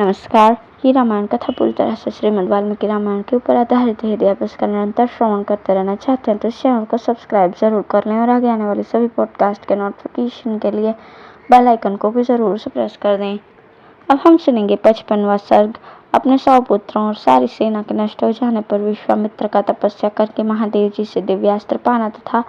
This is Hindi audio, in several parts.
नमस्कार। ये रामायण कथा पूरी तरह से श्रीमद् वाल्मीकि रामायण के ऊपर आधारित है। यदि आप इसका निरंतर श्रवण करते रहना चाहते हैं तो इस चैनल को सब्सक्राइब जरूर कर लें और आगे आने वाले सभी पॉडकास्ट के नोटिफिकेशन के लिए बेल आइकन को भी जरूर से प्रेस कर दें। अब हम सुनेंगे 55वां सर्ग। अपने 100 पुत्रों और सारी सेना के नष्ट हो जाने पर विश्वामित्र का तपस्या करके महादेव जी से दिव्यास्त्र पाना तथा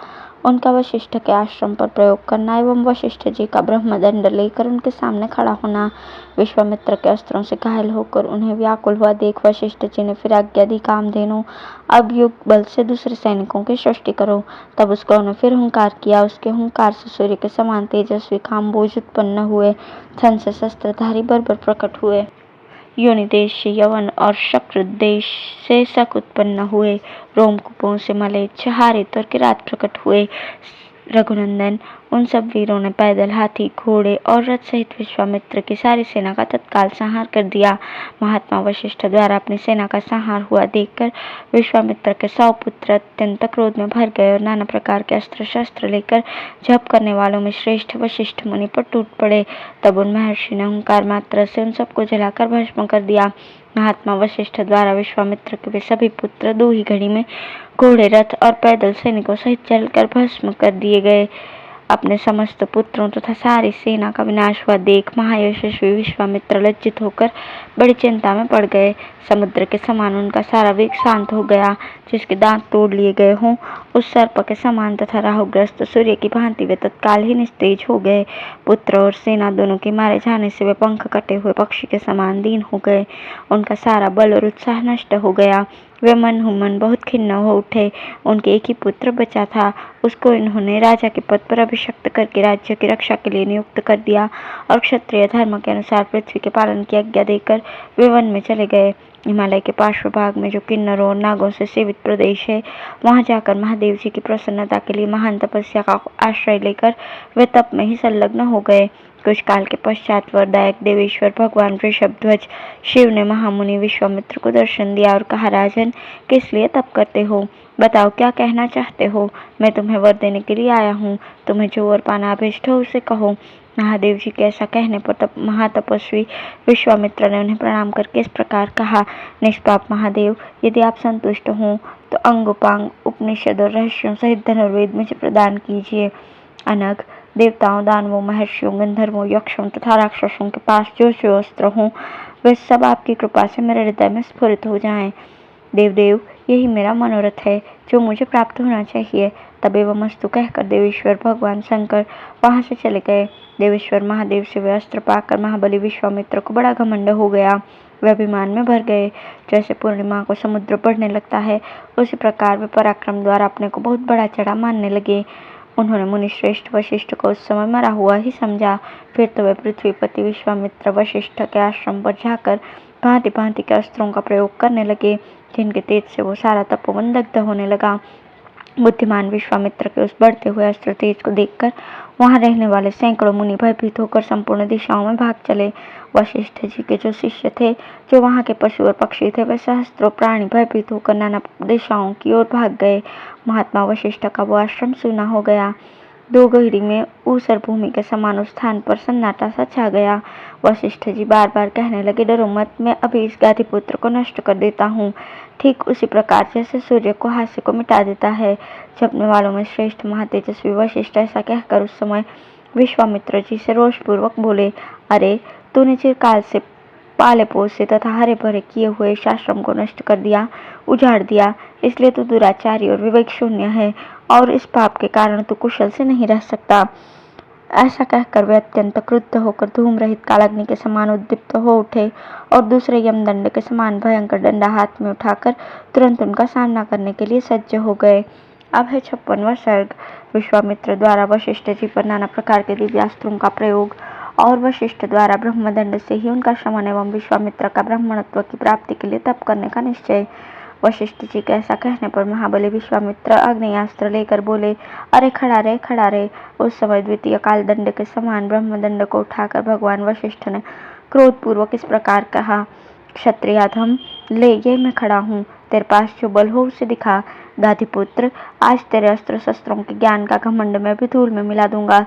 उनका वशिष्ठ के आश्रम पर प्रयोग करना एवं वशिष्ठ जी का ब्रह्मदंड लेकर उनके सामने खड़ा होना। विश्वामित्र के अस्त्रों से घायल होकर उन्हें व्याकुल हुआ देख वशिष्ठ जी ने फिर आज्ञा दी, कामधेनु अब युग बल से दूसरे सैनिकों की सृष्टि करो। तब उस गौ ने फिर हुंकार किया। उसके हुंकार से सूर्य के समान तेजस्वी कामबोज उत्पन्न हुए। धन से शस्त्रधारी बर्बर प्रकट हुए। योनि देश से यवन और शक्र देश से शक उत्पन्न हुए। रोमकूपों से मलेच्छ हारित और किरात प्रकट हुए। रघुनंदन उन सब वीरों ने पैदल, हाथी, घोड़े और रथ सहित विश्वामित्र की सारी सेना का तत्काल संहार कर दिया। महात्मा वशिष्ठ द्वारा अपनी सेना का संहार हुआ देखकर विश्वामित्र के 100 पुत्र अत्यंत क्रोध में भर गए और नाना प्रकार के अस्त्र शस्त्र लेकर जप करने वालों में श्रेष्ठ वशिष्ठ मुनि पर टूट पड़े। तब उन महर्षि ने हुंकार मात्र से उन सबको जलाकर भस्म कर दिया। महात्मा वशिष्ठ द्वारा विश्वामित्र के वे सभी पुत्र 2 ही घड़ी में घोड़े, रथ और पैदल सैनिकों सहित जलकर भस्म कर दिए गए। अपने समस्त पुत्रों तथा सारी सेना का विनाश हुआ देख महायशस्वी विश्वामित्र लज्जित होकर बड़ी चिंता में पड़ गए। समुद्र के समान उनका सारा वेग शांत हो गया। जिसके दांत तोड़ लिए गए हों उस सर्प के समान तथा राहुग्रस्त सूर्य की भांति वे तत्काल ही निस्तेज हो गए। पुत्र और सेना दोनों के मारे जाने से वे पंख कटे हुए पक्षी के समान दीन हो गए। उनका सारा बल और उत्साह नष्ट हो गया। वे मन बहुत खिन्न हो उठे। उनके एक ही पुत्र बचा था, उसको इन्होंने राजा के पद पर अभिषिक्त करके राज्य की रक्षा के लिए नियुक्त कर दिया और क्षत्रिय धर्म के अनुसार पृथ्वी के पालन की आज्ञा देकर वे वन में चले गए। हिमालय के पार्श्व भाग में जो किन्नरों और नागों से सेवित प्रदेश है, वहां जाकर महादेव जी की प्रसन्नता के लिए महान तपस्या का आश्रय लेकर वे तप में ही संलग्न हो गए। कुछ काल के पश्चात वरदायक देवेश्वर भगवान वृषभध्वज शिव ने महामुनि विश्वामित्र को दर्शन दिया और कहा, राजन, किस लिए तप करते हो? बताओ, क्या कहना चाहते हो? मैं तुम्हें वर देने के लिए आया हूँ। तुम्हें जो वर पाना अभीष्ट हो उसे कहो। महादेव जी के ऐसा कहने पर महातपस्वी विश्वामित्र ने उन्हें प्रणाम करके इस प्रकार कहा, निष्पाप महादेव, यदि आप संतुष्ट हों तो अंग उपांग उपनिषद और रहस्यों सहित धनुर्वेद मुझे प्रदान कीजिए। अनग देवताओं, दानवों, महर्षियों, गंधर्वों, यक्षों तथा राक्षसों के पास जो जो अस्त्र हों वे सब आपकी कृपा से मेरे हृदय में स्फुरित हो जाएं। देवदेव, यही मेरा मनोरथ है जो मुझे प्राप्त होना चाहिए। तब एवं मस्तु कहकर देवेश्वर भगवान शंकर वहां से चले गए। देवेश्वर महादेव से वे अस्त्र पाकर महाबली विश्वामित्र को बड़ा घमंड हो गया। वे अभिमान में भर गए। जैसे पूर्णिमा को समुद्र बढ़ने लगता है, उसी प्रकार वे पराक्रम द्वारा अपने को बहुत बड़ा चढ़ा मानने लगे। उन्होंने मुनिश्रेष्ठ वशिष्ठ को उस समय मरा हुआ ही समझा। फिर तो वे पृथ्वीपति विश्वामित्र वशिष्ठ के आश्रम पर जाकर भांति भांति के अस्त्रों का प्रयोग करने लगे, जिनके तेज से वो सारा तपोवन दग्ध होने लगा। बुद्धिमान विश्वामित्र के उस बढ़ते हुए अस्त्र तेज को देखकर वहां रहने वाले सैकड़ों मुनि भयभीत होकर संपूर्ण दिशाओं में भाग चले। वशिष्ठ जी के जो शिष्य थे, जो वहां के पशु और पक्षी थे, वे सहस्त्रों प्राणी भयभीत होकर नाना दिशाओं की ओर भाग गए। महात्मा वशिष्ठ का वो आश्रम सूना हो गया। 2 घड़ी में ऊसर भूमि के समान उस स्थान पर सन्नाटा सा छा गया। वशिष्ठ जी बार बार कहने लगे, डरो मत, मैं अभी इस गाधिपुत्र को नष्ट कर देता हूँ। ठीक उसी प्रकार जैसे सूर्य को हास्य को मिटा देता है। जपने वालों में श्रेष्ठ महातेजस्वी वशिष्ठ ऐसा कहकर उस समय विश्वामित्र जी से रोषपूर्वक बोले, अरे, तूने चिरकाल से पाले पोसे तथा हरे भरे किए हुए इस आश्रम को नष्ट कर दिया, उजाड़ दिया, इसलिए तू दुराचारी और विवेक शून्य है और इस पाप के कारण तू कुशल से नहीं रह सकता। ऐसा कहकर वे अत्यंत क्रुद्ध होकर धूम रहित कालाग्नि के समान उद्दीप्त हो उठे और दूसरे यमदंड के समान भयंकर डंडा हाथ में उठाकर तुरंत उनका सामना करने के लिए सज्ज हो गए। अब है 56वां सर्ग। विश्वामित्र द्वारा वशिष्ठ जी पर नाना प्रकार के दिव्यास्त्रों का प्रयोग और वशिष्ठ द्वारा ब्रह्मदंड से ही उनका शमन एवं विश्वामित्र का ब्राह्मणत्व की प्राप्ति के लिए तप करने का निश्चय। वशिष्ठ जी के ऐसा कहने पर महाबली विश्वामित्र आग्नेयास्त्र लेकर बोले, अरे खड़ा रे, खड़ा रे। उस समय द्वितीय काल दंड के समान ब्रह्मदंड को उठाकर भगवान वशिष्ठ ने क्रोधपूर्वक इस प्रकार कहा, क्षत्रियाधम, ले ये मैं खड़ा हूँ, तेरे पास जो बल हो उसे दिखा। गाधिपुत्र, आज तेरे अस्त्र शस्त्रों के ज्ञान का घमंड मैं भी धूल में मिला दूंगा।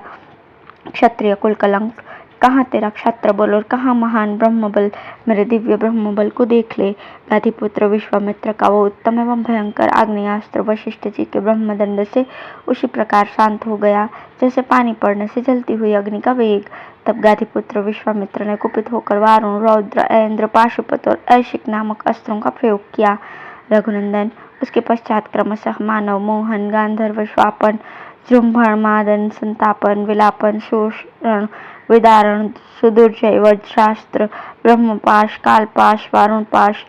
क्षत्रिय कुल कलंक, कहाँ तेरा क्षत्र बल और कहाँ महान ब्रह्मबल, मेरे दिव्य ब्रह्मबल को देख ले। गाधिपुत्र विश्वामित्र का वो उत्तम एवं भयंकर आग्नेयास्त्र वशिष्ठ जी के ब्रह्मदंड से उसी प्रकार शांत हो गया जैसे पानी पड़ने से जलती हुई अग्नि का वेग। तब गाधिपुत्र विश्वामित्र ने कुपित होकर वारुण, रौद्र, ऐन्द्र, पाशुपत और ऐशिक नामक अस्त्रों का प्रयोग किया। रघुनंदन, उसके पश्चात क्रमशः मानव, मोहन, गांधर्व, श्वापन, जृंभण, मादन, संतापन, विलापन, शोषण, विदारण, सुदुर्जय, वज्रास्त्र, ब्रह्मपाश, कालपाश, वारुणपाश,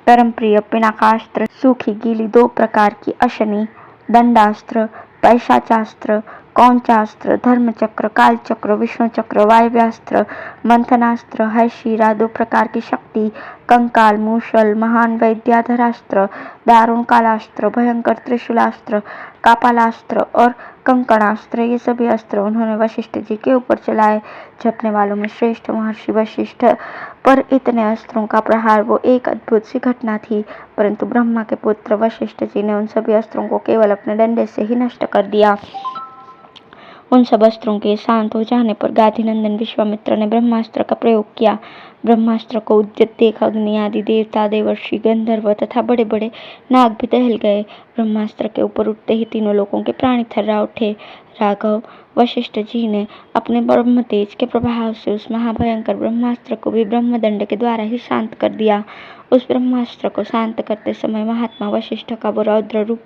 परमप्रिय, पिनाकास्त्र, सूखी गीली 2 प्रकार की अशनि, दंडास्त्र, पैशाचास्त्र, कौंचास्त्र, धर्मचक्र, कालचक्र, विष्णुचक्र, वायव्यास्त्र, मंथनास्त्र, हैशीरा, 2 प्रकार की शक्ति, कंकाल, मूषल, महान वैद्याधरास्त्र, दारुण कालास्त्र, भयंकर त्रिशूलास्त्र, कापालास्त्र और कंकणास्त्र, ये सभी अस्त्र उन्होंने वशिष्ठ जी के ऊपर चलाए। जपने वालों में श्रेष्ठ महर्षि वशिष्ठ पर इतने अस्त्रों का प्रहार वो एक अद्भुत सी घटना थी, परंतु ब्रह्मा के पुत्र वशिष्ठ जी ने उन सभी अस्त्रों को केवल अपने डंडे से ही नष्ट कर दिया। उन सब अस्त्रों के शांत हो जाने पर गाधिनंदन विश्वामित्र ने ब्रह्मास्त्र का प्रयोग किया। ब्रह्मास्त्र को उद्यत देख अग्नि आदि देवता, देवर्षि, गंधर्व तथा बड़े बड़े नाग भी दहल गए। ब्रह्मास्त्र के ऊपर उठते ही तीनों लोगों के प्राणी थर्रा उठे। राघव, वशिष्ठ जी ने अपने ब्रह्म तेज के प्रभाव से उस महाभयंकर ब्रह्मास्त्र को भी ब्रह्मदंड के द्वारा ही शांत कर दिया। उस ब्रह्मास्त्र को शांत करते समय महात्मा वशिष्ठ का वो रौद्र रूप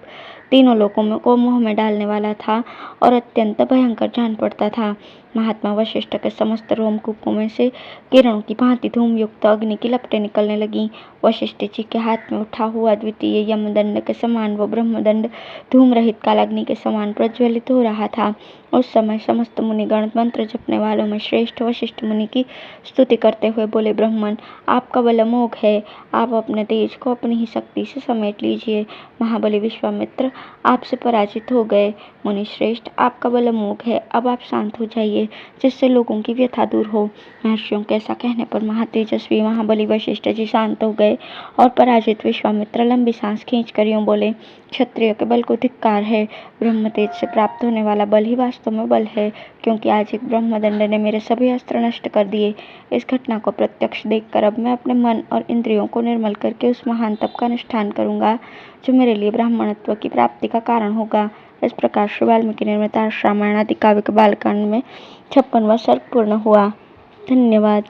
तीनों लोगों को मोह में डालने वाला था और अत्यंत भयंकर जान पड़ता था। महात्मा वशिष्ठ के समस्त रोमकूपों में से किरणों की भांति धूमयुक्त अग्नि की लपटें निकलने लगीं। वशिष्ठ जी के हाथ में उठा हुआ द्वितीय यमदंड के समान वो ब्रह्मदंड धूम रहित कालाग्नि के समान प्रज्वलित हो रहा था। उस समय समस्त मुनिगण मंत्र जपने वालों में श्रेष्ठ वशिष्ठ मुनि की स्तुति करते हुए बोले, ब्राह्मण, आपका बल अमोघ है, आप अपने तेज को अपनी ही शक्ति से समेट लीजिए। महाबली विश्वामित्र आपसे पराजित हो गए। मुनि श्रेष्ठ, आपका बल अमोघ है, अब आप शांत हो जाइए जिससे लोगों की व्यथा दूर हो। महर्षियों के ऐसा कहने पर महातेजस्वी महाबली वशिष्ठ जी शांत हो गए और पराजित विश्वामित्र लंबी सांस खींचकर यूं बोले, क्षत्रिय के बल को धिक्कार है। ब्रह्म तेज से प्राप्त होने वाला बल ही वास्तव में बल है, क्योंकि आज एक ब्रह्मदंड ने मेरे सभी अस्त्र नष्ट कर दिए। इस घटना को प्रत्यक्ष देखकर अब मैं अपने मन और इंद्रियों को निर्मल करके उस महान तप का अनुष्ठान करूंगा जो मेरे लिए ब्राह्मणत्व की प्राप्ति का कारण होगा। इस प्रकार श्री वाल्मीकि निर्मित रामायण आदि काव्य के बालकांड में 56वां सर्ग पूर्ण हुआ। धन्यवाद।